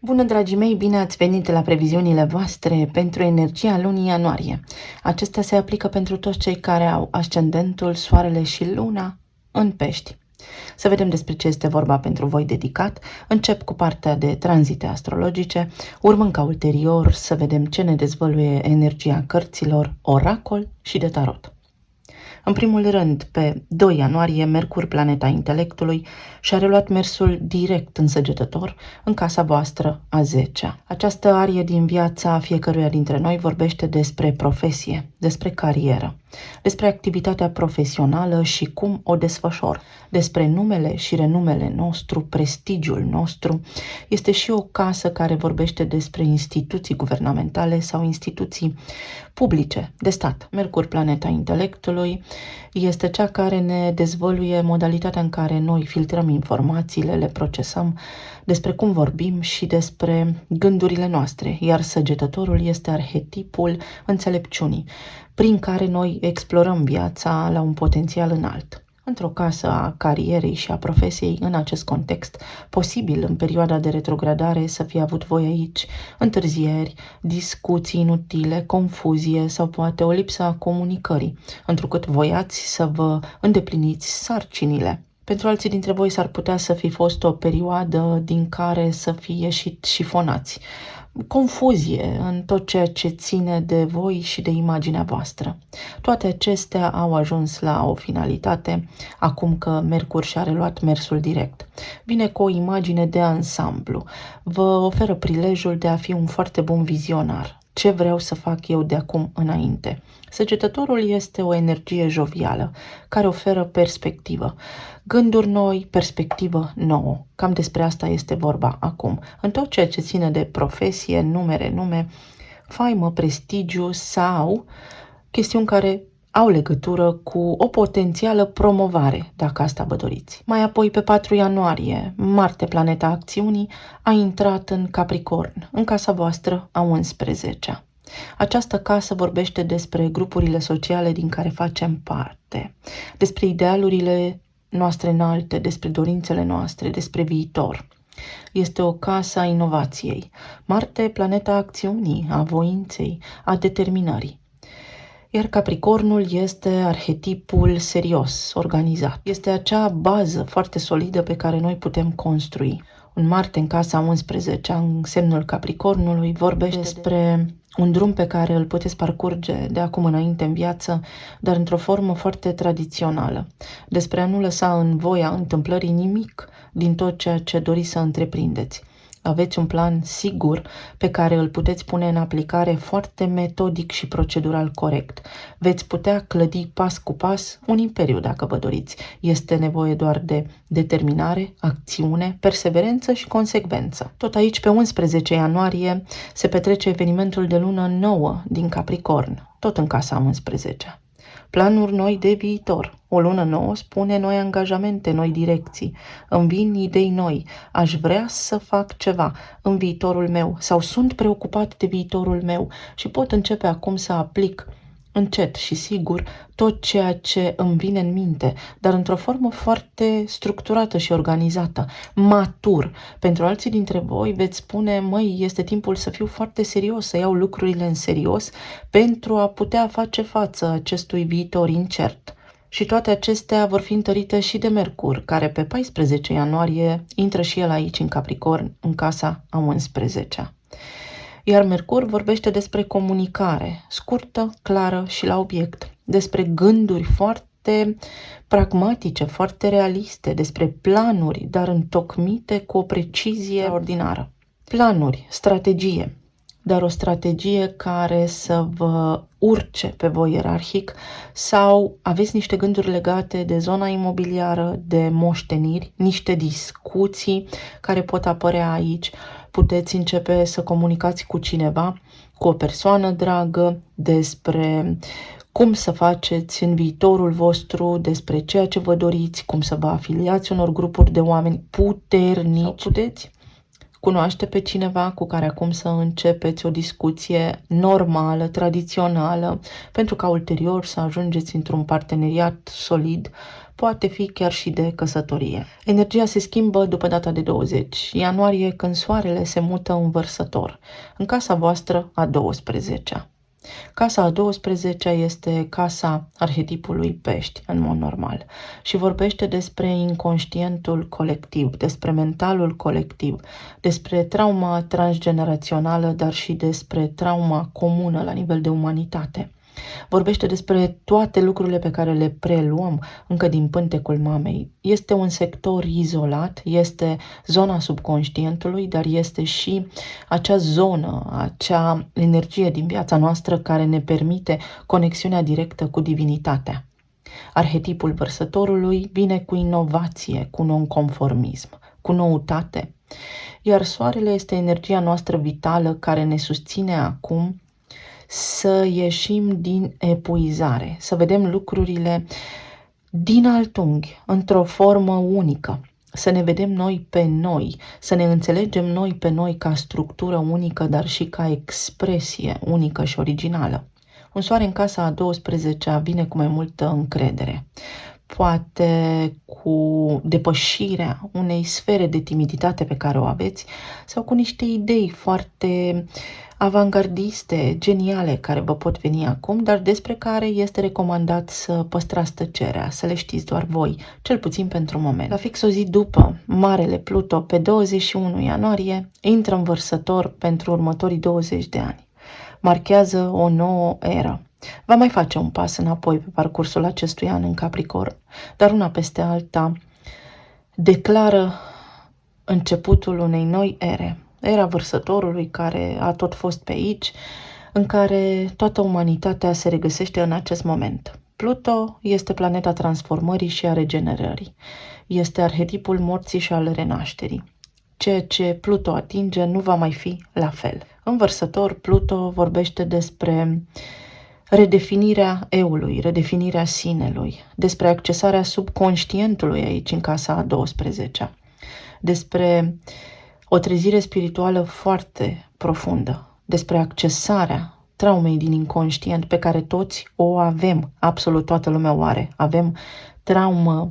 Bună, dragii mei, bine ați venit la previziunile voastre pentru energia lunii ianuarie. Acestea se aplică pentru toți cei care au ascendentul, soarele și luna în pești. Să vedem despre ce este vorba pentru voi dedicat. Încep cu partea de tranzite astrologice, urmând ca ulterior să vedem ce ne dezvăluie energia cărților, oracol și de tarot. În primul rând, pe 2 ianuarie, Mercur, planeta intelectului, și-a reluat mersul direct în Săgetător, în casa voastră a 10-a. Această arie din viața fiecăruia dintre noi vorbește despre profesie, despre carieră, despre activitatea profesională și cum o desfășor, despre numele și renumele nostru, prestigiul nostru. Este și o casă care vorbește despre instituții guvernamentale sau instituții publice de stat. Mercur, planeta intelectului, este cea care ne dezvăluie modalitatea în care noi filtrăm informațiile, le procesăm, despre cum vorbim și despre gândurile noastre, iar Săgetătorul este arhetipul înțelepciunii, prin care noi explorăm viața la un potențial înalt. Într-o casă a carierei și a profesiei, în acest context, posibil în perioada de retrogradare să fie avut voi aici întârzieri, discuții inutile, confuzie sau poate o lipsă a comunicării, întrucât voiați să vă îndepliniți sarcinile. Pentru alții dintre voi s-ar putea să fi fost o perioadă din care să fie ieșit șifonați. Confuzie în tot ceea ce ține de voi și de imaginea voastră. Toate acestea au ajuns la o finalitate, acum că Mercur și-a reluat mersul direct. Vine cu o imagine de ansamblu, vă oferă prilejul de a fi un foarte bun vizionar. Ce vreau să fac eu de acum înainte? Săgetătorul este o energie jovială, care oferă perspectivă. Gânduri noi, perspectivă nouă. Cam despre asta este vorba acum. În tot ceea ce ține de profesie, nume, faimă, prestigiu sau chestiuni care au legătură cu o potențială promovare, dacă asta vă doriți. Mai apoi, pe 4 ianuarie, Marte, planeta acțiunii, a intrat în Capricorn, în casa voastră a 11-a. Această casă vorbește despre grupurile sociale din care facem parte, despre idealurile noastre înalte, despre dorințele noastre, despre viitor. Este o casă a inovației. Marte, planeta acțiunii, a voinței, a determinării. Iar Capricornul este arhetipul serios, organizat. Este acea bază foarte solidă pe care noi putem construi. Un Marte în casa 11, în semnul Capricornului, vorbește despre un drum pe care îl puteți parcurge de acum înainte în viață, dar într-o formă foarte tradițională. Despre a nu lăsa în voia întâmplării nimic din tot ceea ce doriți să întreprindeți. Aveți un plan sigur pe care îl puteți pune în aplicare foarte metodic și procedural corect. Veți putea clădi pas cu pas un imperiu dacă vă doriți. Este nevoie doar de determinare, acțiune, perseverență și consecvență. Tot aici, pe 11 ianuarie, se petrece evenimentul de lună nouă din Capricorn, tot în casa 11. Planuri noi de viitor. O lună nouă spune noi angajamente, noi direcții. Îmi vin idei noi. Aș vrea să fac ceva în viitorul meu sau sunt preocupat de viitorul meu și pot începe acum să aplic încet și sigur tot ceea ce îmi vine în minte, dar într-o formă foarte structurată și organizată, matur. Pentru alții dintre voi veți spune, măi, este timpul să fiu foarte serios, să iau lucrurile în serios pentru a putea face față acestui viitor incert. Și toate acestea vor fi întărite și de Mercur, care pe 14 ianuarie intră și el aici în Capricorn, în casa a 11-a. Iar Mercur vorbește despre comunicare, scurtă, clară și la obiect, despre gânduri foarte pragmatice, foarte realiste, despre planuri, dar întocmite cu o precizie ordinară. Planuri, strategie, dar o strategie care să vă urce pe voi ierarhic sau aveți niște gânduri legate de zona imobiliară, de moșteniri, niște discuții care pot apărea aici. Puteți începe să comunicați cu cineva, cu o persoană dragă, despre cum să faceți în viitorul vostru, despre ceea ce vă doriți, cum să vă afiliați unor grupuri de oameni puternici. Sau puteți cunoaște pe cineva cu care acum să începeți o discuție normală, tradițională, pentru ca ulterior să ajungeți într-un parteneriat solid, poate fi chiar și de căsătorie. Energia se schimbă după data de 20 ianuarie, când soarele se mută în Vărsător, în casa voastră a 12-a. Casa a 12-a este casa arhetipului pești, în mod normal, și vorbește despre inconștientul colectiv, despre mentalul colectiv, despre trauma transgenerațională, dar și despre trauma comună la nivel de umanitate. Vorbește despre toate lucrurile pe care le preluăm încă din pântecul mamei. Este un sector izolat, este zona subconștientului, dar este și acea zonă, acea energie din viața noastră care ne permite conexiunea directă cu divinitatea. Arhetipul Vărsătorului vine cu inovație, cu nonconformism, cu noutate, iar soarele este energia noastră vitală care ne susține acum să ieșim din epuizare, să vedem lucrurile din alt unghi, într-o formă unică, să ne vedem noi pe noi, să ne înțelegem noi pe noi ca structură unică, dar și ca expresie unică și originală. Un soare în casa a 12-a vine cu mai multă încredere, poate cu depășirea unei sfere de timiditate pe care o aveți sau cu niște idei foarte avangardiste, geniale, care vă pot veni acum, dar despre care este recomandat să păstrați tăcerea, să le știți doar voi, cel puțin pentru moment. La fix o zi după, Marele Pluto, pe 21 ianuarie, intră în Vărsător pentru următorii 20 de ani. Marchează o nouă eră. Va mai face un pas înapoi pe parcursul acestui an în Capricorn, dar una peste alta declară începutul unei noi ere. Era Vărsătorului, care a tot fost pe aici, în care toată umanitatea se regăsește în acest moment. Pluto este planeta transformării și a regenerării. Este arhetipul morții și al renașterii. Ceea ce Pluto atinge nu va mai fi la fel. În Vărsător, Pluto vorbește despre redefinirea eului, redefinirea sinelui, despre accesarea subconștientului aici în casa a 12-a, despre o trezire spirituală foarte profundă, despre accesarea traumei din inconștient pe care toți o avem, absolut toată lumea o are. Avem traumă,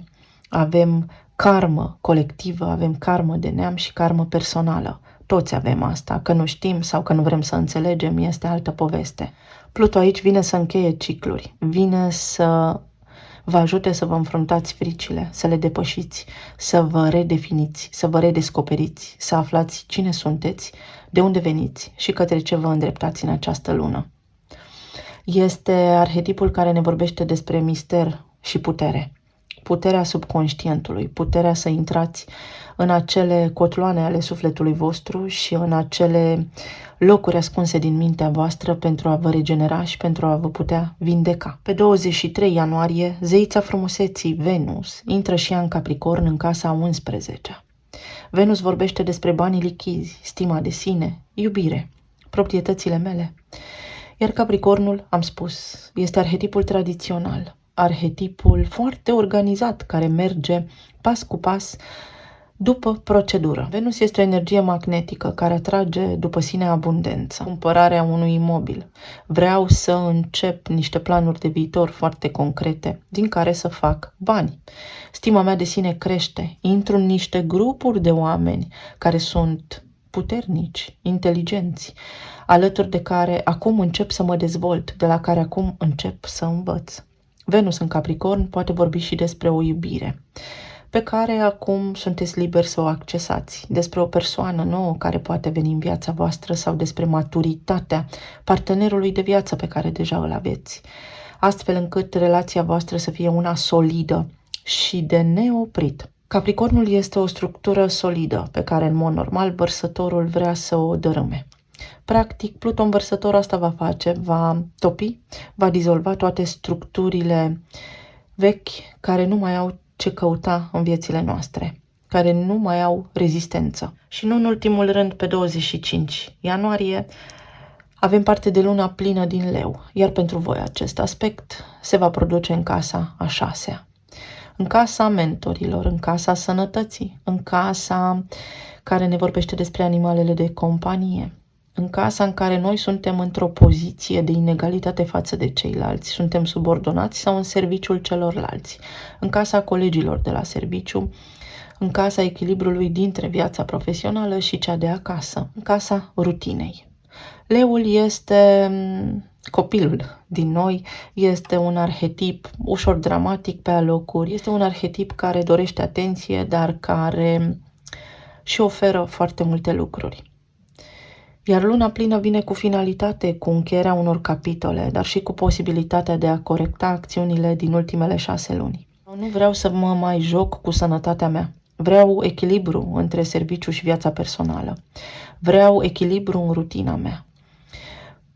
avem karmă colectivă, avem karmă de neam și karmă personală. Toți avem asta, că nu știm sau că nu vrem să înțelegem, este altă poveste. Pluto aici vine să încheie cicluri, vine să vă ajute să vă înfruntați fricile, să le depășiți, să vă redefiniți, să vă redescoperiți, să aflați cine sunteți, de unde veniți și către ce vă îndreptați în această lună. Este arhetipul care ne vorbește despre mister și putere. Puterea subconștientului, puterea să intrați în acele cotloane ale sufletului vostru și în acele locuri ascunse din mintea voastră pentru a vă regenera și pentru a vă putea vindeca. Pe 23 ianuarie, zeița frumuseții Venus intră și ea în Capricorn în casa 11-a. Venus vorbește despre banii lichizi, stima de sine, iubire, proprietățile mele. Iar Capricornul, am spus, este arhetipul tradițional, arhetipul foarte organizat care merge pas cu pas după procedură. Venus este o energie magnetică care atrage după sine abundență, cumpărarea unui imobil. Vreau să încep niște planuri de viitor foarte concrete, din care să fac bani. Stima mea de sine crește, intru în niște grupuri de oameni care sunt puternici, inteligenți, alături de care acum încep să mă dezvolt, de la care acum încep să învăț. Venus în Capricorn poate vorbi și despre o iubire pe care acum sunteți liberi să o accesați, despre o persoană nouă care poate veni în viața voastră sau despre maturitatea partenerului de viață pe care deja îl aveți, astfel încât relația voastră să fie una solidă și de neoprit. Capricornul este o structură solidă pe care în mod normal Vărsătorul vrea să o dărâme. Practic, Pluton Vărsător asta va face, va topi, va dizolva toate structurile vechi care nu mai au ce căuta în viețile noastre, care nu mai au rezistență. Și nu în ultimul rând, pe 25 ianuarie, avem parte de luna plină din Leu, iar pentru voi acest aspect se va produce în casa a 6-a. În casa mentorilor, în casa sănătății, în casa care ne vorbește despre animalele de companie, în casa în care noi suntem într-o poziție de inegalitate față de ceilalți, suntem subordonați sau în serviciul celorlalți, în casa colegilor de la serviciu, în casa echilibrului dintre viața profesională și cea de acasă, în casa rutinei. Leul este copilul din noi, este un arhetip ușor dramatic pe alocuri, este un arhetip care dorește atenție, dar care și oferă foarte multe lucruri. Iar luna plină vine cu finalitate, cu încheierea unor capitole, dar și cu posibilitatea de a corecta acțiunile din ultimele 6 luni. Nu vreau să mă mai joc cu sănătatea mea. Vreau echilibru între serviciu și viața personală. Vreau echilibru în rutina mea.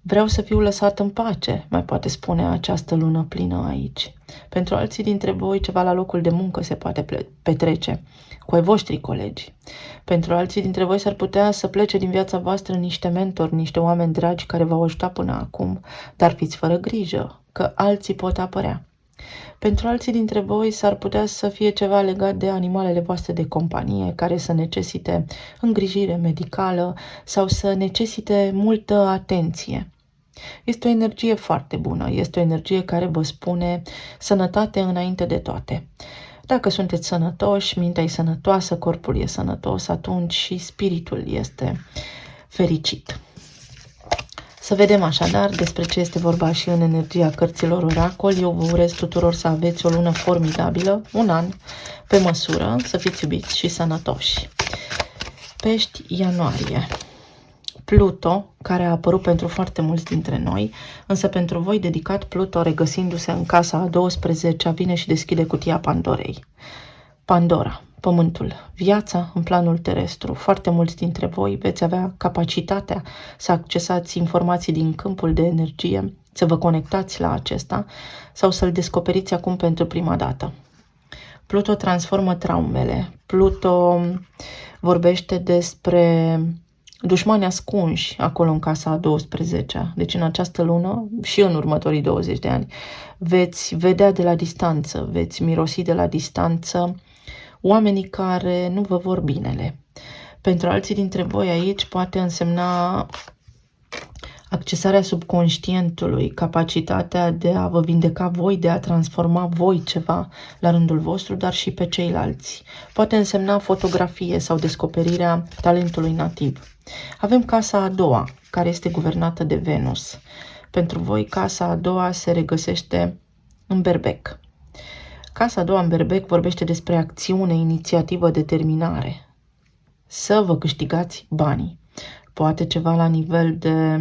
Vreau să fiu lăsat în pace, mai poate spune această lună plină aici. Pentru alții dintre voi, ceva la locul de muncă se poate petrece, cu ai voștri colegi. Pentru alții dintre voi s-ar putea să plece din viața voastră niște mentori, niște oameni dragi care v-au ajutat până acum, dar fiți fără grijă, că alții pot apărea. Pentru alții dintre voi s-ar putea să fie ceva legat de animalele voastre de companie, care să necesite îngrijire medicală sau să necesite multă atenție. Este o energie foarte bună, este o energie care vă spune sănătate înainte de toate. Dacă sunteți sănătoși, mintea e sănătoasă, corpul e sănătos, atunci și spiritul este fericit. Să vedem așadar despre ce este vorba și în energia cărților oracol. Eu vă urez tuturor să aveți o lună formidabilă, un an pe măsură, să fiți iubiți și sănătoși. Pești, ianuarie. Pluto, care a apărut pentru foarte mulți dintre noi, însă pentru voi dedicat Pluto, regăsindu-se în casa a 12-a, vine și deschide cutia Pandorei. Pandora, pământul, viața în planul terestru. Foarte mulți dintre voi veți avea capacitatea să accesați informații din câmpul de energie, să vă conectați la acesta sau să-l descoperiți acum pentru prima dată. Pluto transformă traumele. Pluto vorbește despre dușmani ascunși acolo în casa a 12-a. Deci în această lună și în următorii 20 de ani veți vedea de la distanță, veți mirosi de la distanță oamenii care nu vă vor binele. Pentru alții dintre voi aici poate însemna accesarea subconștientului, capacitatea de a vă vindeca voi, de a transforma voi ceva la rândul vostru, dar și pe ceilalți. Poate însemna fotografie sau descoperirea talentului nativ. Avem casa a doua, care este guvernată de Venus. Pentru voi, casa a doua se regăsește în Berbec. Casa a doua în Berbec vorbește despre acțiune, inițiativă, determinare. Să vă câștigați banii. Poate ceva la nivel de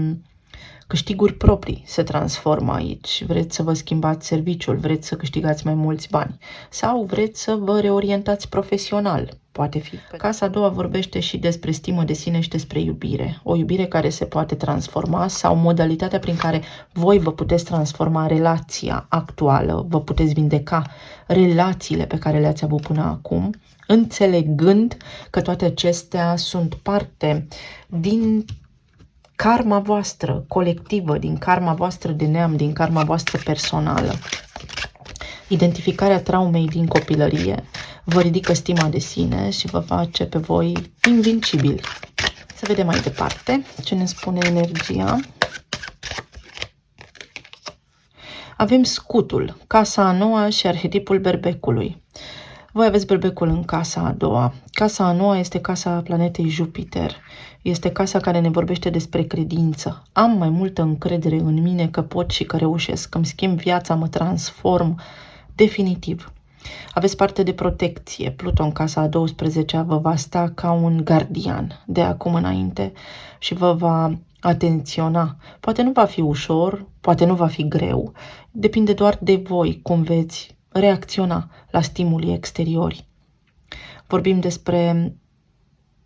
câștiguri proprii se transformă aici. Vreți să vă schimbați serviciul, vreți să câștigați mai mulți bani sau vreți să vă reorientați profesional. Poate fi. Casa a doua vorbește și despre stimă de sine și despre iubire. O iubire care se poate transforma sau modalitatea prin care voi vă puteți transforma relația actuală, vă puteți vindeca relațiile pe care le-ați avut până acum, înțelegând că toate acestea sunt parte din karma voastră colectivă, din karma voastră de neam, din karma voastră personală. Identificarea traumei din copilărie vă ridică stima de sine și vă face pe voi invincibili. Să vedem mai departe ce ne spune energia. Avem scutul, casa a noua și arhetipul berbecului. Voi aveți berbecul în casa a doua. Casa a noua este casa planetei Jupiter. Este casa care ne vorbește despre credință. Am mai multă încredere în mine că pot și că reușesc, că îmi schimb viața, mă transform definitiv. Aveți parte de protecție. Pluto în casa a 12-a vă va sta ca un gardian de acum înainte și vă va atenționa. Poate nu va fi ușor, poate nu va fi greu. Depinde doar de voi cum veți reacționa la stimuli exteriori. Vorbim despre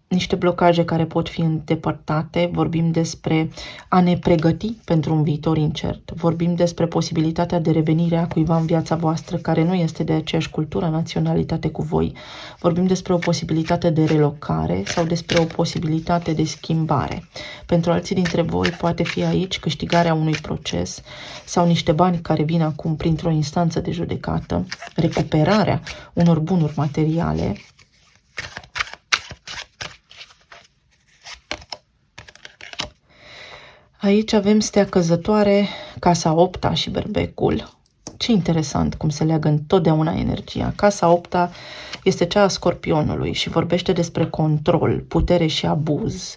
niște blocaje care pot fi îndepărtate, vorbim despre a ne pregăti pentru un viitor incert, vorbim despre posibilitatea de revenire a cuiva în viața voastră care nu este de aceeași cultură, naționalitate cu voi, vorbim despre o posibilitate de relocare sau despre o posibilitate de schimbare. Pentru alții dintre voi poate fi aici câștigarea unui proces sau niște bani care vin acum printr-o instanță de judecată, recuperarea unor bunuri materiale. Aici avem stea căzătoare, casa 8-a și berbecul. Ce interesant cum se leagă întotdeauna energia. Casa 8-a este cea a Scorpionului și vorbește despre control, putere și abuz,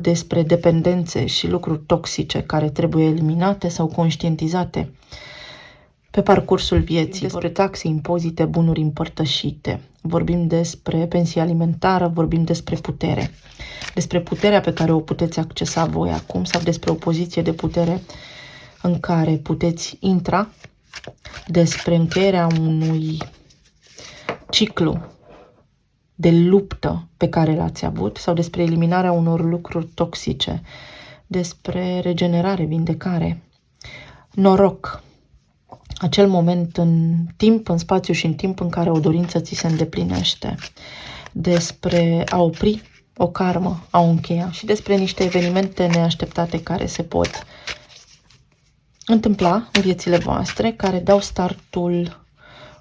despre dependențe și lucruri toxice care trebuie eliminate sau conștientizate pe parcursul vieții, despre taxe, impozite, bunuri împărtășite. Vorbim despre pensie alimentară, vorbim despre putere. Despre puterea pe care o puteți accesa voi acum sau despre o poziție de putere în care puteți intra, despre încheierea unui ciclu de luptă pe care l-ați avut sau despre eliminarea unor lucruri toxice, despre regenerare, vindecare, noroc. Acel moment în timp, în spațiu și în timp în care o dorință ți se îndeplinește, despre a opri o karmă, a o încheia și despre niște evenimente neașteptate care se pot întâmpla în viețile voastre, care dau startul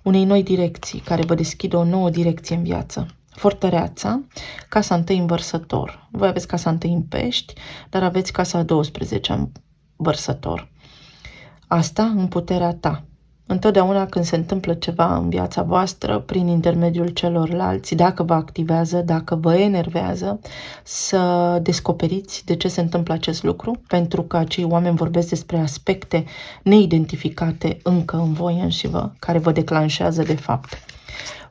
unei noi direcții, care vă deschid o nouă direcție în viață. Fortăreața, casa 1 în Vărsător. Voi aveți casa 1 în Pești, dar aveți casa 12 în Vărsător. Asta în puterea ta. Întotdeauna când se întâmplă ceva în viața voastră, prin intermediul celorlalți, dacă vă activează, dacă vă enervează, să descoperiți de ce se întâmplă acest lucru, pentru că acei oameni vorbesc despre aspecte neidentificate încă în voi înșivă, care vă declanșează de fapt.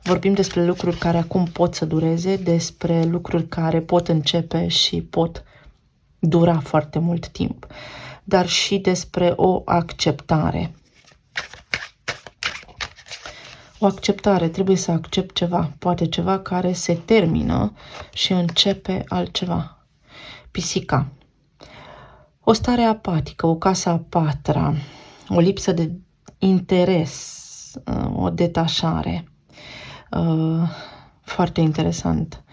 Vorbim despre lucruri care acum pot să dureze, despre lucruri care pot începe și pot dura foarte mult timp, dar și despre o acceptare. O acceptare, trebuie să accept ceva, poate ceva care se termină și începe altceva. Pisica. O stare apatică, o casă a 4-a, o lipsă de interes, o detașare. Foarte interesant.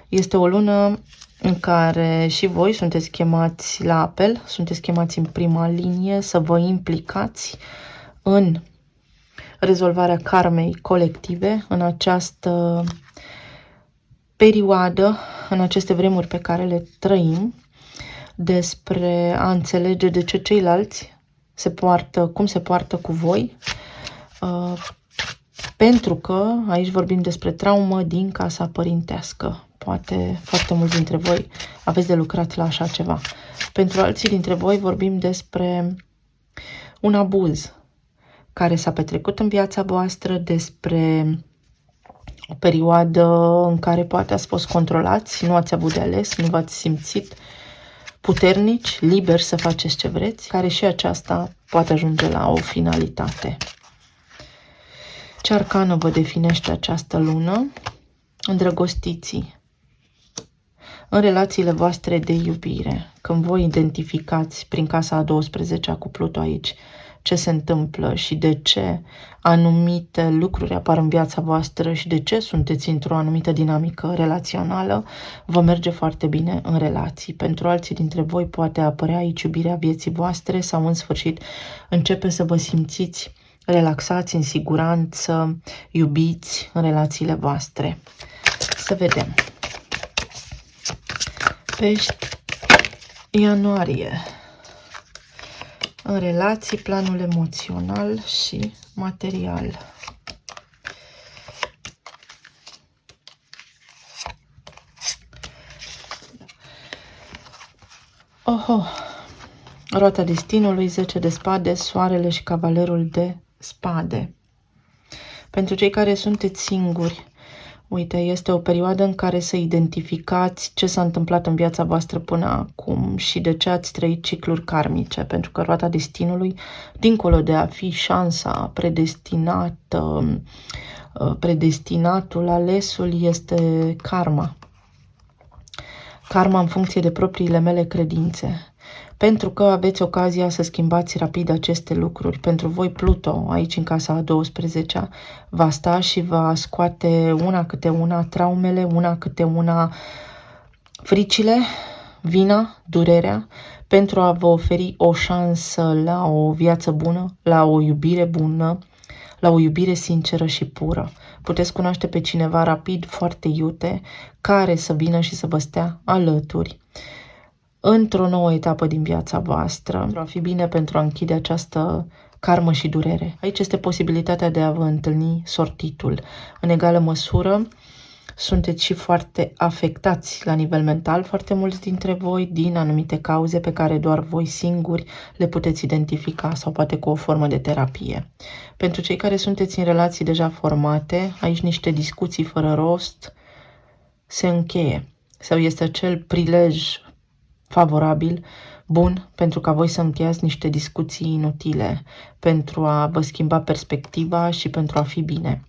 Este o lună în care și voi sunteți chemați la apel, sunteți chemați în prima linie să vă implicați în rezolvarea karmei colective în această perioadă, în aceste vremuri pe care le trăim, despre a înțelege de ce ceilalți se poartă, cum se poartă cu voi, pentru că aici vorbim despre traumă din casa părintească. Poate foarte mulți dintre voi aveți de lucrat la așa ceva. Pentru alții dintre voi vorbim despre un abuz care s-a petrecut în viața voastră, despre o perioadă în care poate ați fost controlați, nu ați avut de ales, nu v-ați simțit puternici, liberi să faceți ce vreți, care și aceasta poate ajunge la o finalitate. Ce arcană vă definește această lună? Îndrăgostiții. În relațiile voastre de iubire, când voi identificați prin casa a 12-a cu Pluto aici ce se întâmplă și de ce anumite lucruri apar în viața voastră și de ce sunteți într-o anumită dinamică relațională, vă merge foarte bine în relații. Pentru alții dintre voi poate apărea aici iubirea vieții voastre sau în sfârșit începe să vă simțiți relaxați, în siguranță, iubiți în relațiile voastre. Să vedem. Pești, ianuarie. În relații, planul emoțional și material. Oho! Roata destinului, 10 de spade, soarele și cavalerul de spade. Pentru cei care sunteți singuri, uite, este o perioadă în care să identificați ce s-a întâmplat în viața voastră până acum și de ce ați trăit cicluri karmice, pentru că roata destinului, dincolo de a fi șansa predestinată, predestinatul, alesul, este karma. Karma în funcție de propriile mele credințe. Pentru că aveți ocazia să schimbați rapid aceste lucruri. Pentru voi Pluto, aici în casa a 12-a, va sta și va scoate una câte una traumele, una câte una fricile, vina, durerea, pentru a vă oferi o șansă la o viață bună, la o iubire bună, la o iubire sinceră și pură. Puteți cunoaște pe cineva rapid, foarte iute, care să vină și să vă stea alături. într-o nouă etapă din viața voastră, pentru a fi bine, pentru a închide această karmă și durere. Aici este posibilitatea de a vă întâlni sortitul. În egală măsură, sunteți și foarte afectați la nivel mental, foarte mulți dintre voi, din anumite cauze pe care doar voi singuri le puteți identifica sau poate cu o formă de terapie. Pentru cei care sunteți în relații deja formate, aici niște discuții fără rost se încheie sau este acel prilej favorabil, bun, pentru ca voi să încheiați niște discuții inutile, pentru a vă schimba perspectiva și pentru a fi bine.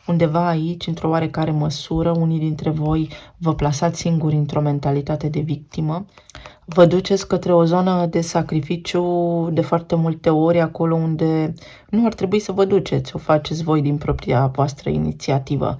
Undeva aici, într-o oarecare măsură, unii dintre voi vă plasați singuri într-o mentalitate de victimă, vă duceți către o zonă de sacrificiu de foarte multe ori, acolo unde nu ar trebui să vă duceți, o faceți voi din propria voastră inițiativă.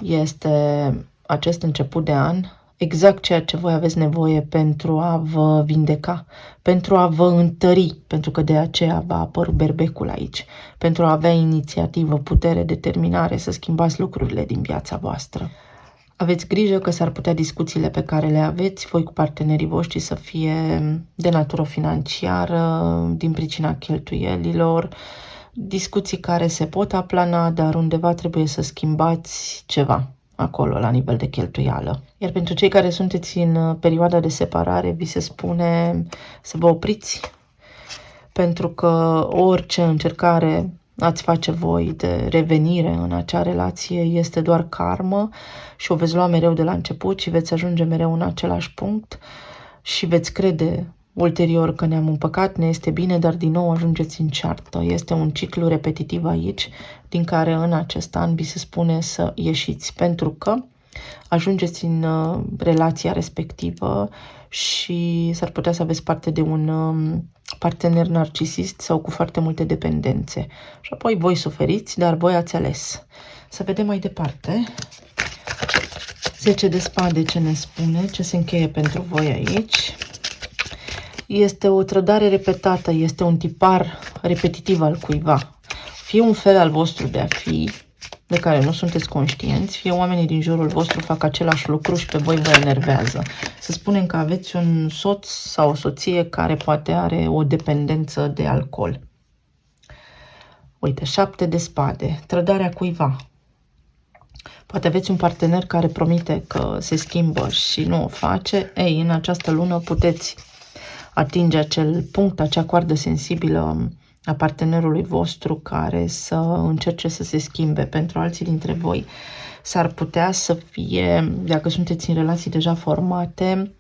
Este acest început de an exact ceea ce voi aveți nevoie pentru a vă vindeca, pentru a vă întări, pentru că de aceea va apărut berbecul aici, pentru a avea inițiativă, putere, determinare să schimbați lucrurile din viața voastră. Aveți grijă că s-ar putea discuțiile pe care le aveți voi cu partenerii voștri să fie de natură financiară, din pricina cheltuielilor, discuții care se pot aplana, dar undeva trebuie să schimbați ceva acolo, la nivel de cheltuială. Iar pentru cei care sunteți în perioada de separare, vi se spune să vă opriți, pentru că orice încercare ați face voi de revenire în acea relație este doar karmă și o veți lua mereu de la început și veți ajunge mereu în același punct și veți crede ulterior că ne-am împăcat, ne este bine, dar din nou ajungeți în ceartă. Este un ciclu repetitiv aici, din care în acest an vi se spune să ieșiți, pentru că ajungeți în relația respectivă și s-ar putea să aveți parte de un partener narcisist sau cu foarte multe dependențe. Și apoi voi suferiți, dar voi ați ales. Să vedem mai departe. 10 de spade, ce ne spune, ce se încheie pentru voi aici. Este o trădare repetată, este un tipar repetitiv al cuiva. Fie un fel al vostru de a fi, de care nu sunteți conștienți, fie oamenii din jurul vostru fac același lucru și pe voi vă enervează. Să spunem că aveți un soț sau o soție care poate are o dependență de alcool. Uite, 7 de spade, trădarea cuiva. Poate aveți un partener care promite că se schimbă și nu o face. Ei, în această lună puteți atinge acel punct, acea coardă sensibilă a partenerului vostru care să încerce să se schimbe. Pentru alții dintre voi s-ar putea să fie, dacă sunteți în relații deja formate,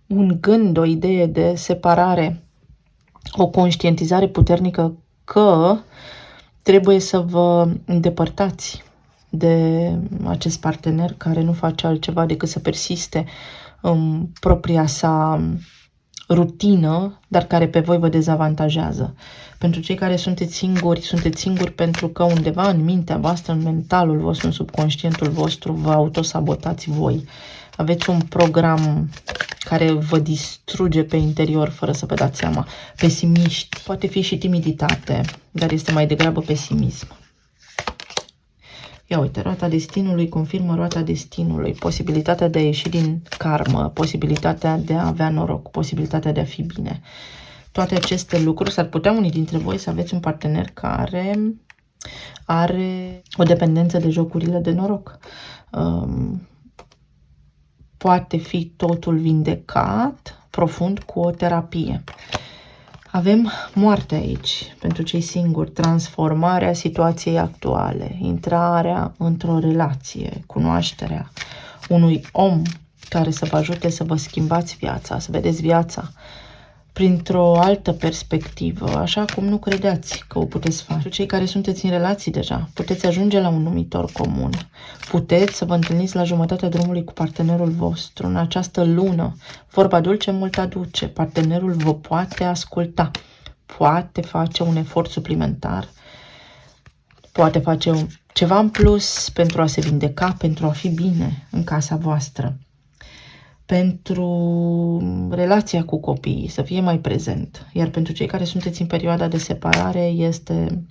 un gând, o idee de separare, o conștientizare puternică că trebuie să vă îndepărtați de acest partener care nu face altceva decât să persiste în propria sa rutină, dar care pe voi vă dezavantajează. Pentru cei care sunteți singuri pentru că undeva în mintea voastră, în mentalul vostru, în subconștientul vostru, vă autosabotați voi. Aveți un program care vă distruge pe interior fără să vă dați seama. Pesimiști, poate fi și timiditate, dar este mai degrabă pesimism. Ia uite, roata destinului confirmă roata destinului, posibilitatea de a ieși din karmă, posibilitatea de a avea noroc, posibilitatea de a fi bine. Toate aceste lucruri, s-ar putea unii dintre voi să aveți un partener care are o dependență de jocurile de noroc. Poate fi totul vindecat profund cu o terapie. Avem moarte aici, pentru cei singuri, transformarea situației actuale, intrarea într-o relație, cunoașterea unui om care să vă ajute să vă schimbați viața, să vedeți viața printr-o altă perspectivă, așa cum nu credeați că o puteți face. Pentru cei care sunteți în relații deja, puteți ajunge la un numitor comun. Puteți să vă întâlniți la jumătatea drumului cu partenerul vostru în această lună. Vorba dulce mult aduce. Partenerul vă poate asculta, poate face un efort suplimentar, poate face ceva în plus pentru a se vindeca, pentru a fi bine în casa voastră. Pentru relația cu copiii, să fie mai prezent. Iar pentru cei care sunteți în perioada de separare, este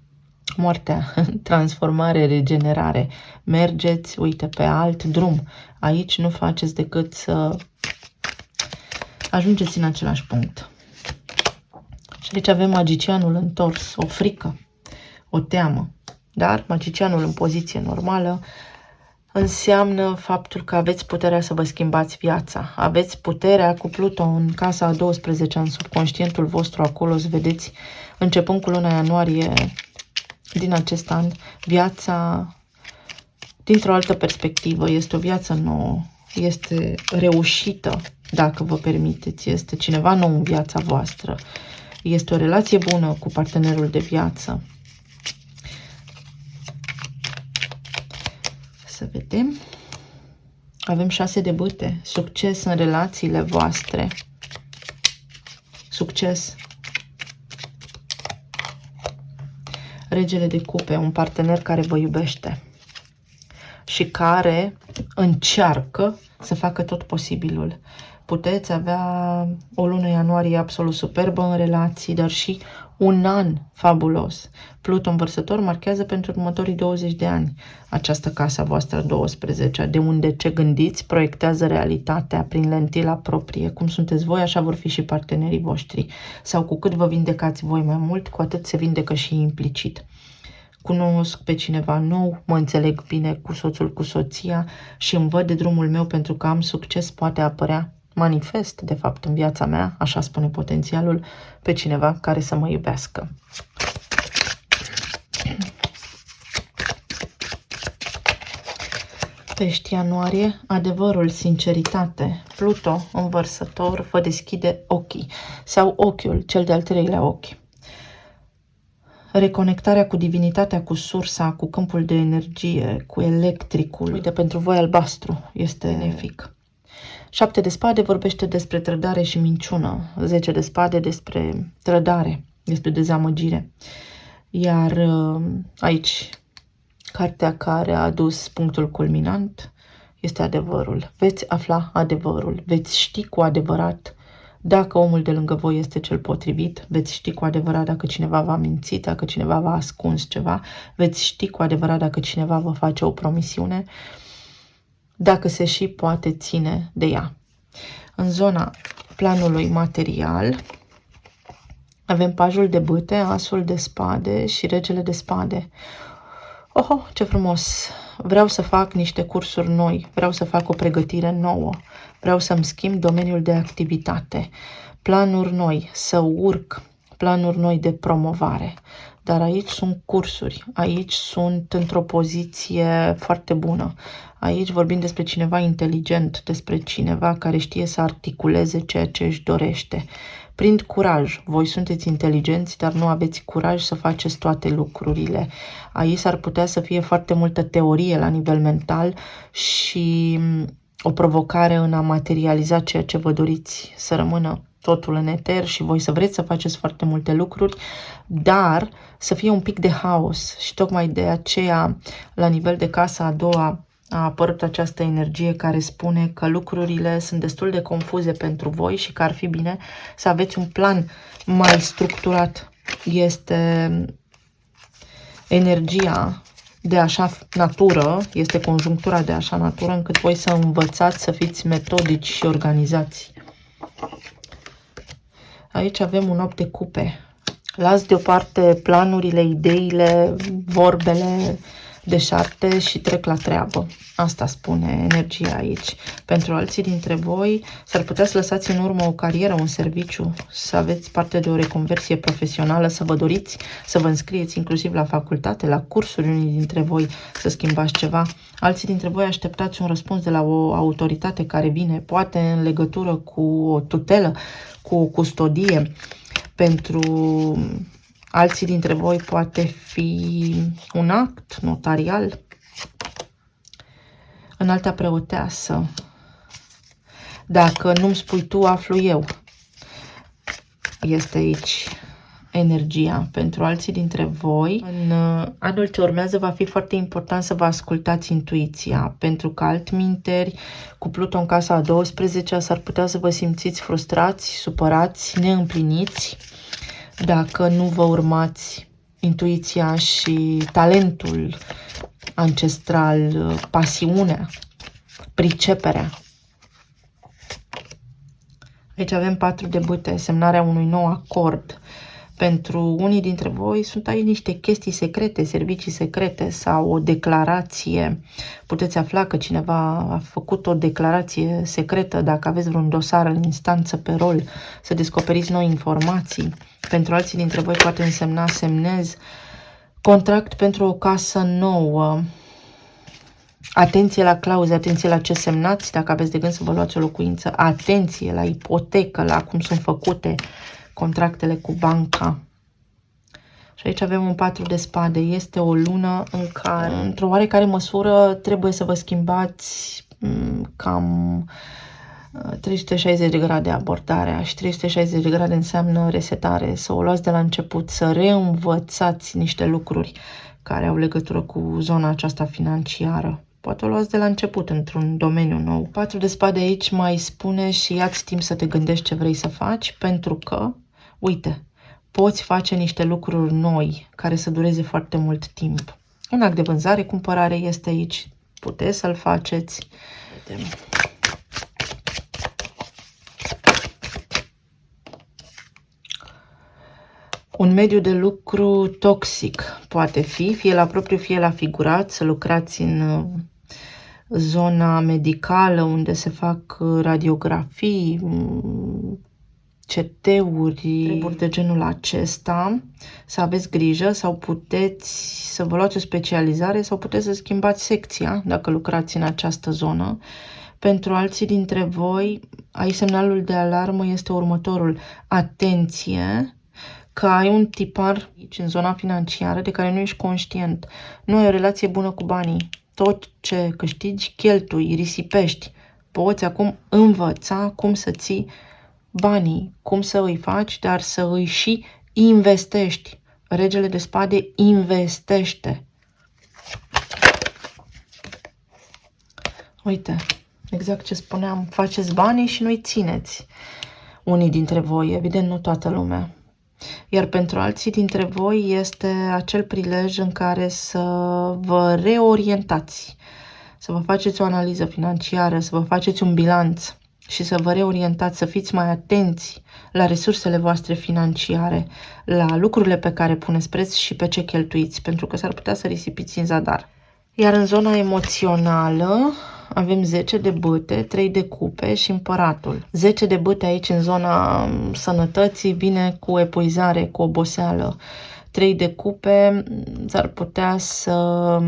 moartea, transformare, regenerare. Mergeți, uite, pe alt drum. Aici nu faceți decât să ajungeți în același punct. Și aici avem magicianul întors, o frică, o teamă. Dar magicianul în poziție normală înseamnă faptul că aveți puterea să vă schimbați viața. Aveți puterea cu Pluton în casa a 12-a, în subconștientul vostru, acolo să vedeți, începând cu luna ianuarie din acest an, viața dintr-o altă perspectivă. Este o viață nouă, este reușită, dacă vă permiteți, este cineva nou în viața voastră, este o relație bună cu partenerul de viață. Să vedem. Avem 6 de bâte. Succes în relațiile voastre. Succes. Regele de cupe, un partener care vă iubește și care încearcă să facă tot posibilul. Puteți avea o lună ianuarie absolut superbă în relații, dar și un an fabulos. Pluton vărsător marchează pentru următorii 20 de ani această casa voastră 12, de unde ce gândiți proiectează realitatea prin lentila proprie. Cum sunteți voi, așa vor fi și partenerii voștri. Sau cu cât vă vindecați voi mai mult, cu atât se vindecă și implicit. Cunosc pe cineva nou, mă înțeleg bine cu soțul, cu soția și îmi văd de drumul meu pentru că am succes, poate apărea, manifest, de fapt, în viața mea, așa spune potențialul, pe cineva care să mă iubească. Pești ianuarie, adevărul, sinceritate. Pluto, învărsător, vă deschide ochii sau ochiul, cel de-al treilea ochi. Reconectarea cu divinitatea, cu sursa, cu câmpul de energie, cu electricul. Uite, pentru voi albastru este benefic. 7 de spade vorbește despre trădare și minciună. 10 de spade despre trădare, despre dezamăgire. Iar aici, cartea care a adus punctul culminant este adevărul. Veți afla adevărul, veți ști cu adevărat dacă omul de lângă voi este cel potrivit, veți ști cu adevărat dacă cineva v-a mințit, dacă cineva v-a ascuns ceva, veți ști cu adevărat dacă cineva vă face o promisiune, dacă se și poate ține de ea. În zona planului material avem pajul de bâte, asul de spade și regele de spade. Oho, ce frumos! Vreau să fac niște cursuri noi, vreau să fac o pregătire nouă, vreau să-mi schimb domeniul de activitate, planuri noi, să urc, planuri noi de promovare. Dar aici sunt cursuri, aici sunt într-o poziție foarte bună. Aici vorbim despre cineva inteligent, despre cineva care știe să articuleze ceea ce își dorește. Prind curaj. Voi sunteți inteligenți, dar nu aveți curaj să faceți toate lucrurile. Aici ar putea să fie foarte multă teorie la nivel mental și o provocare în a materializa ceea ce vă doriți, să rămână totul în eter și voi să vreți să faceți foarte multe lucruri, dar să fie un pic de haos. Și tocmai de aceea, la nivel de casa a doua, a apărut această energie care spune că lucrurile sunt destul de confuze pentru voi și că ar fi bine să aveți un plan mai structurat. Este energia de așa natură, este conjunctura de așa natură, încât voi să învățați să fiți metodici și organizați. Aici avem un 8 de cupe. Las deoparte planurile, ideile, vorbele deșarte și trec la treabă. Asta spune energia aici. Pentru alții dintre voi s-ar putea să lăsați în urmă o carieră, un serviciu, să aveți parte de o reconversie profesională, să vă doriți să vă înscrieți inclusiv la facultate, la cursuri, unii dintre voi să schimbați ceva. Alții dintre voi așteptați un răspuns de la o autoritate care vine, poate în legătură cu o tutelă, cu o custodie. Pentru alții dintre voi poate fi un act notarial. Înalta preoteasă. Dacă nu-mi spui tu, aflu eu. Este aici energia. Pentru alții dintre voi, în anul ce urmează va fi foarte important să vă ascultați intuiția, pentru că altminteri, cu Pluton în casa a 12-a, s-ar putea să vă simțiți frustrați, supărați, neîmpliniți, dacă nu vă urmați intuiția și talentul ancestral, pasiunea, priceperea. Aici avem 4 de bâte, semnarea unui nou acord. Pentru unii dintre voi sunt aici niște chestii secrete, servicii secrete sau o declarație. Puteți afla că cineva a făcut o declarație secretă dacă aveți vreun dosar în instanță pe rol, să descoperiți noi informații. Pentru alții dintre voi poate însemna semnez contract pentru o casă nouă. Atenție la clauze, atenție la ce semnați, dacă aveți de gând să vă luați o locuință, atenție la ipotecă, la cum sunt făcute contractele cu banca. Și aici avem un 4 de spade. Este o lună în care, într-o oarecare măsură, trebuie să vă schimbați cam 360 de grade abordarea și 360 de grade înseamnă resetare, să o luați de la început, să reînvățați niște lucruri care au legătură cu zona aceasta financiară. Poate o luați de la început într-un domeniu nou. 4 de spade aici mai spune și ia-ți timp să te gândești ce vrei să faci, pentru că, uite, poți face niște lucruri noi care să dureze foarte mult timp. Un act de vânzare, cumpărare este aici. Puteți să-l faceți. Vedem. Un mediu de lucru toxic poate fi, fie la propriu, fie la figurat, să lucrați în zona medicală unde se fac radiografii, CT-uri, treburi de genul acesta, să aveți grijă sau puteți să vă luați o specializare sau puteți să schimbați secția dacă lucrați în această zonă. Pentru alții dintre voi, aici semnalul de alarmă este următorul. Atenție! Că ai un tipar aici în zona financiară de care nu ești conștient. Nu ai o relație bună cu banii. Tot ce câștigi, cheltui, risipești. Poți acum învăța cum să ții banii, cum să îi faci, dar să îi și investești. Regele de spade investește. Uite, exact ce spuneam, faceți banii și nu-i țineți. Unii dintre voi, evident nu toată lumea. Iar pentru alții dintre voi este acel prilej în care să vă reorientați, să vă faceți o analiză financiară, să vă faceți un bilanț și să vă reorientați, să fiți mai atenți la resursele voastre financiare, la lucrurile pe care puneți preț și pe ce cheltuiți, pentru că s-ar putea să risipiți în zadar. Iar în zona emoțională avem 10 de bâte, 3 de cupe și împăratul. 10 de bâte aici în zona sănătății vine cu epuizare, cu oboseală. 3 de cupe s-ar putea să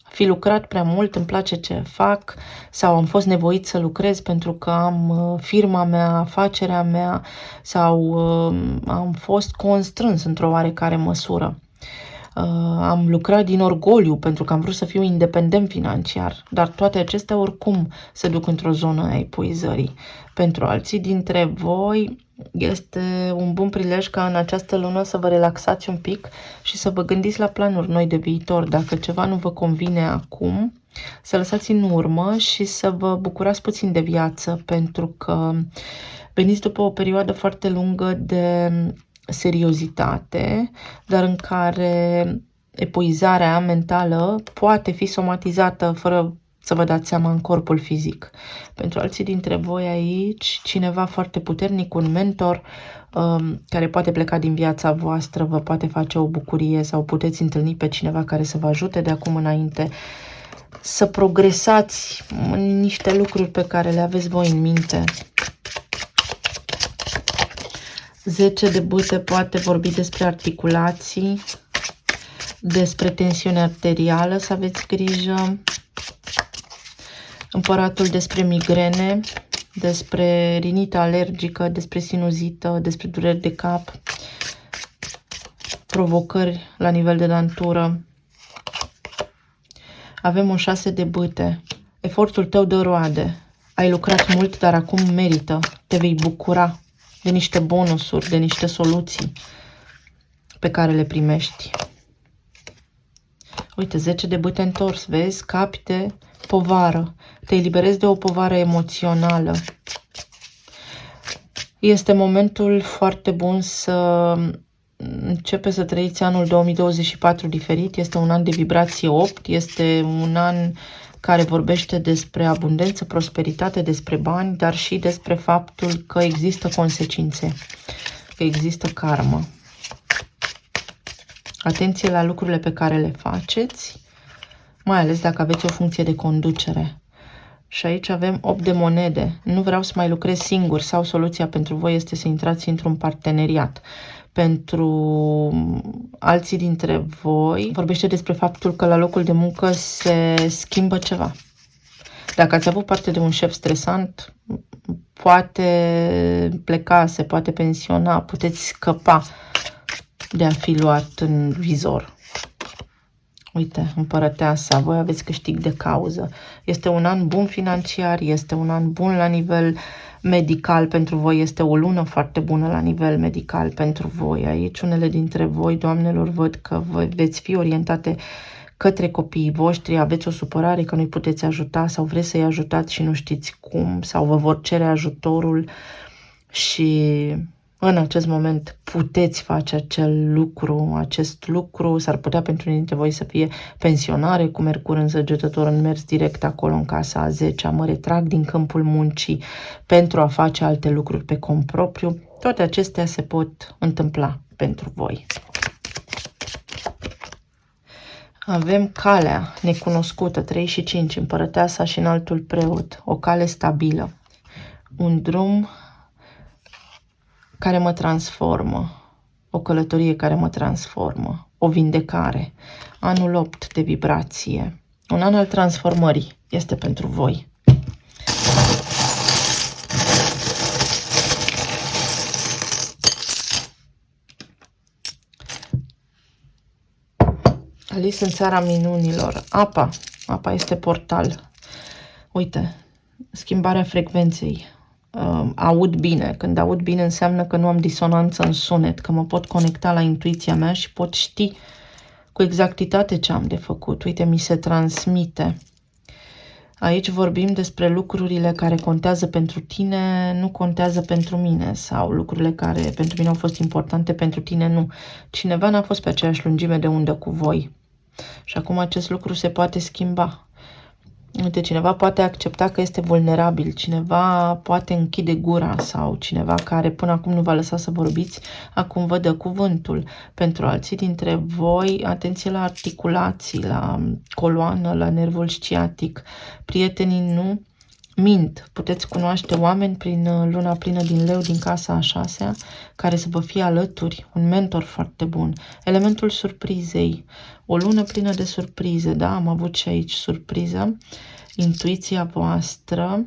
fi lucrat prea mult, îmi place ce fac sau am fost nevoit să lucrez pentru că am firma mea, afacerea mea sau am fost constrâns într-o oarecare măsură. Am lucrat din orgoliu pentru că am vrut să fiu independent financiar, dar toate acestea oricum se duc într-o zonă a epuizării. Pentru alții dintre voi este un bun prilej ca în această lună să vă relaxați un pic și să vă gândiți la planuri noi de viitor. Dacă ceva nu vă convine acum, să lăsați în urmă și să vă bucurați puțin de viață, pentru că veniți după o perioadă foarte lungă de seriozitate, dar în care epuizarea mentală poate fi somatizată fără să vă dați seama în corpul fizic. Pentru alții dintre voi aici, cineva foarte puternic, un mentor care poate pleca din viața voastră, vă poate face o bucurie sau puteți întâlni pe cineva care să vă ajute de acum înainte să progresați în niște lucruri pe care le aveți voi în minte. 10 de bâte poate vorbi despre articulații, despre tensiune arterială, să aveți grijă. Împăratul despre migrene, despre rinită alergică, despre sinuzită, despre dureri de cap, provocări la nivel de dantură. Avem un 6 de bâte. Efortul tău dă roade. Ai lucrat mult, dar acum merită. Te vei bucura de niște bonusuri, de niște soluții pe care le primești. Uite, 10 de bâte întors, vezi? Capi de povară. Te eliberezi de o povară emoțională. Este momentul foarte bun să începe să trăiți anul 2024 diferit. Este un an de vibrație 8, este un an care vorbește despre abundență, prosperitate, despre bani, dar și despre faptul că există consecințe, că există karmă. Atenție la lucrurile pe care le faceți, mai ales dacă aveți o funcție de conducere. Și aici avem 8 de monede. Nu vreau să mai lucrez singur sau soluția pentru voi este să intrați într-un parteneriat. Pentru alții dintre voi vorbește despre faptul că la locul de muncă se schimbă ceva. Dacă ați avut parte de un șef stresant, poate pleca, se poate pensiona, puteți scăpa de a fi luat în vizor. Uite, împărăteasa, voi aveți câștig de cauză. Este un an bun financiar, este un an bun la nivel medical pentru voi, este o lună foarte bună la nivel medical pentru voi. Aici unele dintre voi, doamnelor, văd că veți fi orientate către copiii voștri, aveți o supărare că nu-i puteți ajuta sau vreți să-i ajutați și nu știți cum, sau vă vor cere ajutorul și în acest moment puteți face acest lucru s-ar putea pentru unii dintre voi să fie pensionare cu Mercur în Săgetător, în mers direct acolo în casa a 10-a, mă retrag din câmpul muncii pentru a face alte lucruri pe cont propriu. Toate acestea se pot întâmpla pentru voi. Avem calea necunoscută, 3 și 5, împărăteasa și înaltul preot, o cale stabilă, un drum care mă transformă, o călătorie care mă transformă, o vindecare. Anul 8 de vibrație, un an al transformării este pentru voi. Alice în țara minunilor. Apa este portal. Uite, schimbarea frecvenței. Aud bine. Când aud bine înseamnă că nu am disonanță în sunet, că mă pot conecta la intuiția mea și pot ști cu exactitate ce am de făcut. Uite, mi se transmite. Aici vorbim despre lucrurile care contează pentru tine, nu contează pentru mine, sau lucrurile care pentru mine au fost importante, pentru tine nu. Cineva n-a fost pe aceeași lungime de undă cu voi. Și acum acest lucru se poate schimba. Uite, cineva poate accepta că este vulnerabil, cineva poate închide gura sau cineva care până acum nu v-a lăsat să vorbiți, acum vă dă cuvântul. Pentru alții dintre voi, atenție la articulații, la coloană, la nervul sciatic. Prietenii nu mint. Puteți cunoaște oameni prin luna plină din Leu, din casa a 6-a, care să vă fie alături, un mentor foarte bun. Elementul surprizei, o lună plină de surprize, da, am avut și aici surpriză, intuiția voastră,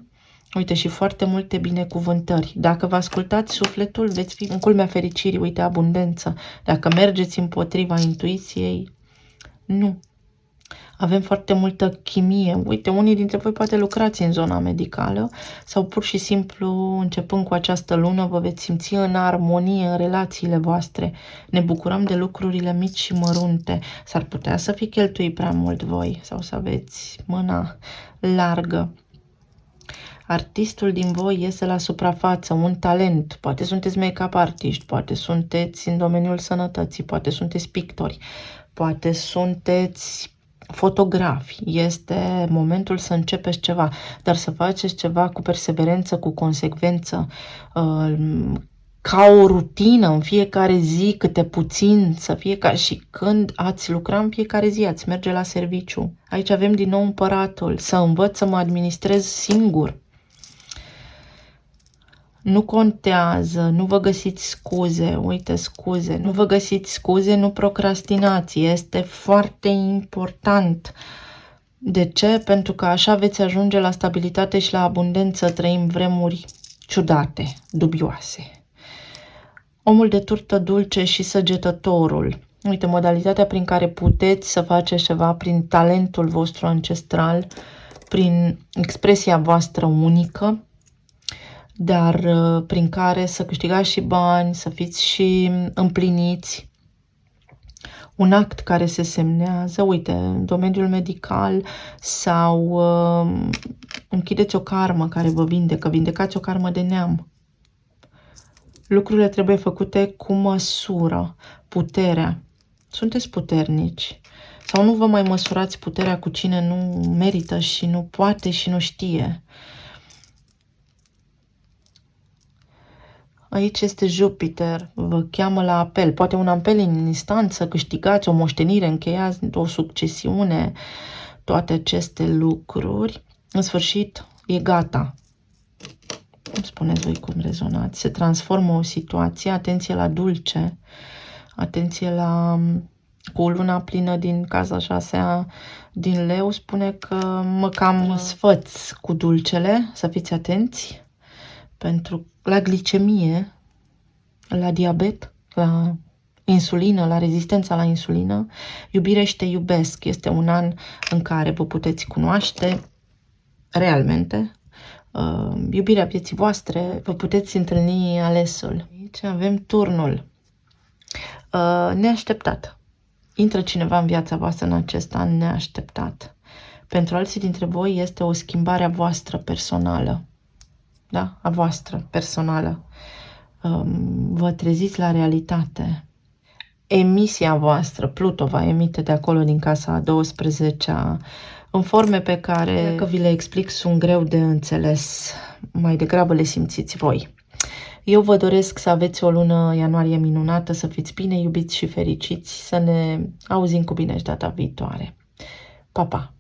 uite, și foarte multe binecuvântări. Dacă vă ascultați sufletul, veți fi în culmea fericirii, uite, abundență. Dacă mergeți împotriva intuiției, nu. Avem foarte multă chimie. Uite, unii dintre voi poate lucrați în zona medicală sau pur și simplu, începând cu această lună, vă veți simți în armonie în relațiile voastre. Ne bucurăm de lucrurile mici și mărunte. S-ar putea să fi cheltuit prea mult voi sau să aveți mâna largă. Artistul din voi iese la suprafață, un talent. Poate sunteți make-up artiști, poate sunteți în domeniul sănătății, poate sunteți pictori, poate sunteți fotografi. Este momentul să începeți ceva, dar să faceți ceva cu perseverență, cu consecvență, ca o rutină în fiecare zi, câte puțin, să fie ca și când ați lucra în fiecare zi, ați merge la serviciu. Aici avem din nou împăratul, să învăț să mă administrez singur. Nu contează, nu vă găsiți scuze, uite, scuze, nu vă găsiți scuze, nu procrastinați, este foarte important. De ce? Pentru că așa veți ajunge la stabilitate și la abundență, trăim vremuri ciudate, dubioase. Omul de turtă dulce și săgetătorul. Uite, modalitatea prin care puteți să faceți ceva prin talentul vostru ancestral, prin expresia voastră unică, dar prin care să câștigați și bani, să fiți și împliniți. Un act care se semnează, uite, în domeniul medical sau închideți o karmă care vă vindecă, vindecați o karmă de neam. Lucrurile trebuie făcute cu măsură, puterea. Sunteți puternici. Sau nu vă mai măsurați puterea cu cine nu merită și nu poate și nu știe. Aici este Jupiter, vă cheamă la apel, poate un apel în instanță, câștigați o moștenire, încheiați o succesiune, toate aceste lucruri. În sfârșit, e gata. Îmi spuneți voi cum rezonați. Se transformă o situație, atenție la dulce, atenție la... Cu luna plină din casa 6-a din Leu spune că mă cam sfăț cu dulcele, să fiți atenți, pentru la glicemie, la diabet, la insulină, la rezistența la insulină. Iubire și te iubesc. Este un an în care vă puteți cunoaște realmente. Iubirea vieții voastre, vă puteți întâlni alesul. Aici avem turnul. Neașteptat. Intră cineva în viața voastră în acest an neașteptat. Pentru alții dintre voi este o schimbare a voastră personală. Da? A voastră personală. Vă treziți la realitate. Emisia voastră, Pluto va emite de acolo din casa a 12-a, în forme pe care, dacă vi le explic, sunt greu de înțeles. Mai degrabă le simțiți voi. Eu vă doresc să aveți o lună ianuarie minunată, să fiți bine, iubiți și fericiți, să ne auzim cu bine și data viitoare. Pa, pa!